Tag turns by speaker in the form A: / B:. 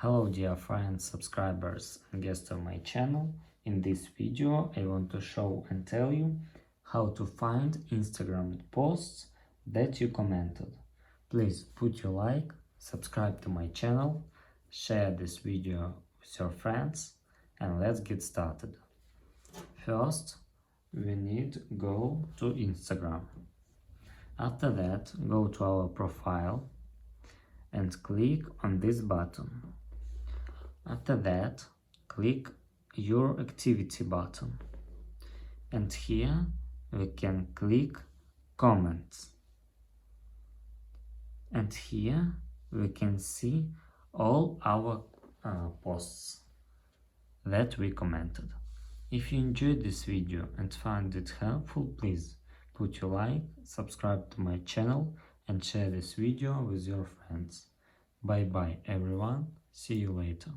A: Hello dear friends, subscribers and guests of my channel. In this video I want to show and tell you how to find Instagram posts that you commented. Please put your like, subscribe to my channel, share this video with your friends, and let's get started. First, we need to go to Instagram. After that, go to our profile and click on this button. After that, click your activity button, and here we can click comments, and here we can see all our posts that we commented. If you enjoyed this video and found it helpful, please put your like, subscribe to my channel and share this video with your friends. Bye bye everyone, see you later.